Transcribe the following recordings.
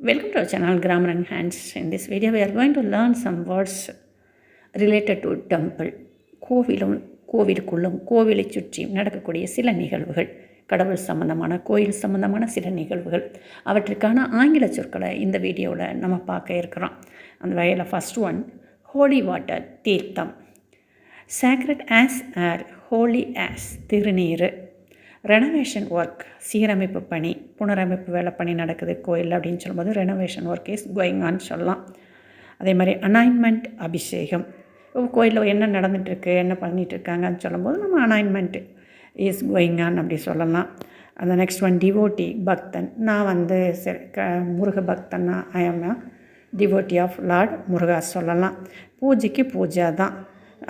Welcome to our channel Grammar and Hands. In this video we are going to learn some words related to temple. கோவிலை சுற்றியும் நடக்கக்கூடிய சில நிகழ்வுகள், கடவுள் சம்பந்தமான கோயில் சம்பந்தமான சில நிகழ்வுகள், அவற்றுக்கான ஆங்கில சொற்களை இந்த வீடியோவில் நம்ம பார்க்க இருக்கிறோம். அந்த வகையில் ஃபர்ஸ்ட் ஒன், ஹோலி வாட்டர், தீர்த்தம். சேக்ரட் ஆஸ் ஏர், ஹோலி ஆஸ், திருநீர். ரெனோவேஷன் ஒர்க், சீரமைப்பு பணி, புனரமைப்பு வேலை பணி நடக்குது கோயில் அப்படின்னு சொல்லும்போது renovation work is going on சொல்லலாம். அதே மாதிரி அனாயின்மெண்ட், அபிஷேகம். கோயிலில் என்ன நடந்துகிட்ருக்கு, என்ன பண்ணிகிட்ருக்காங்கன்னு சொல்லும்போது நம்ம அனாயின்மெண்ட் இஸ் கோயிங் ஆன் அப்படி சொல்லலாம். அந்த நெக்ஸ்ட் ஒன், டிவோட்டி, பக்தன். நான் முருக பக்தன்னா I am devotee of lord Muruga சொல்லலாம். பூஜைக்கு பூஜை தான்.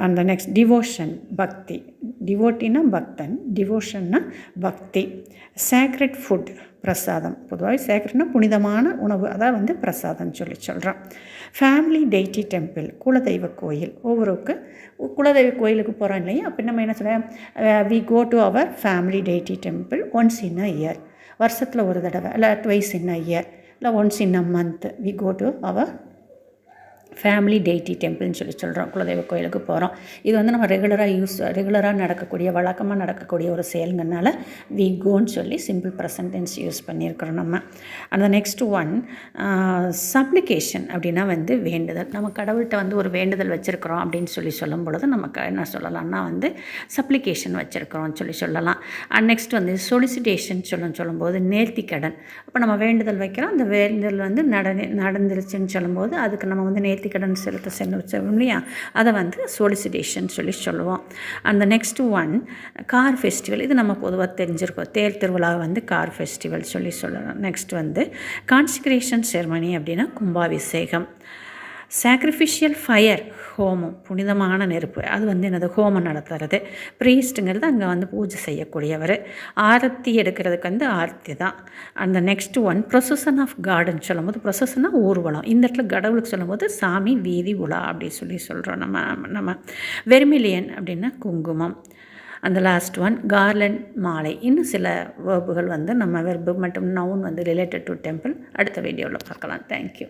அந்த நெக்ஸ்ட் டிவோஷன், பக்தி. டிவோட்டினா பக்தன், டிவோஷன்னா பக்தி. சேக்ரெட் ஃபுட், பிரசாதம். பொதுவாக சேக்ரெட்னா புனிதமான உணவு, அதான் பிரசாதம் சொல்கிறோம். ஃபேமிலி டெய்டி டெம்பிள், குலதெய்வ கோயில். ஒவ்வொருக்கு குலதெய்வ கோயிலுக்கு போகிறோம் இல்லையா, அப்போ நம்ம என்ன சொல்கிறோம், we go to our family deity temple once in a year. வருஷத்தில் ஒரு தடவை, இல்லை ட்வைஸ் இன் அ இயர், இல்லை once in a month we go to our family deity டெம்பிள்னு சொல்கிறோம். குலதெய்வ கோயிலுக்கு போகிறோம். இது நம்ம ரெகுலராக நடக்கக்கூடிய, வழக்கமாக நடக்கக்கூடிய ஒரு செயலுங்கனால வி கோன்னு சொல்லி சிம்பிள் ப்ரெசன்ட் டென்ஸ் யூஸ் பண்ணியிருக்கிறோம் நம்ம. அந்த நெக்ஸ்ட் ஒன், சப்ளிகேஷன் அப்படின்னா வேண்டுதல். நம்ம கடவுள்கிட்ட ஒரு வேண்டுதல் வச்சுருக்கிறோம் அப்படின்னு சொல்லும் பொழுது நமக்கு என்ன சொல்லலாம்னா சப்ளிகேஷன் வச்சுருக்கிறோம்னு சொல்லலாம். அண்ட் நெக்ஸ்ட் சொலிசிடேஷன் சொல்லும்போது நேர்த்திக்கடன். அப்போ நம்ம வேண்டுதல் வைக்கிறோம், அந்த வேண்டுதல் நடந்துருச்சுன்னு சொல்லும்போது அதுக்கு நம்ம நேர்த்திக்கடன் செலுத்த இல்லையா, அதை சொலிசிடேஷன் சொல்லுவோம். அந்த நெக்ஸ்ட் ஒன், கார் ஃபெஸ்டிவல். இது நம்ம பொதுவாக தெரிஞ்சிருக்கோம், தேர் திருவிழா கார் ஃபெஸ்டிவல் சொல்லலாம். நெக்ஸ்ட் கான்சிக்ரேஷன் செரமனி அப்படின்னா கும்பாபிஷேகம். சாக்ரிஃபிஷியல் ஃபயர், ஹோமம், புனிதமான நெருப்பு. அது என்னது, ஹோமம் நடத்துறது. ப்ரீஸ்ட்டுங்கிறது அங்கே பூஜை செய்யக்கூடியவர். ஆரத்தி எடுக்கிறதுக்கு ஆரத்தி தான். அந்த next one, procession of garden சொல்லும்போது, ப்ரொசஷனாக ஊர்வலம். இந்த இடத்துல கடவுளுக்கு சொல்லும்போது சாமி வீதி உலா அப்படி சொல்கிறோம் நம்ம. வெர்மிலியன் அப்படின்னா குங்குமம். அந்த லாஸ்ட் ஒன், கார்லண்ட், மாலை. இன்னும் சில வேர்புகள் நம்ம வெர்பு மற்றும் நவுன் ரிலேட்டட் டு டெம்பிள் அடுத்த வீடியோவில் பார்க்கலாம். தேங்க்யூ.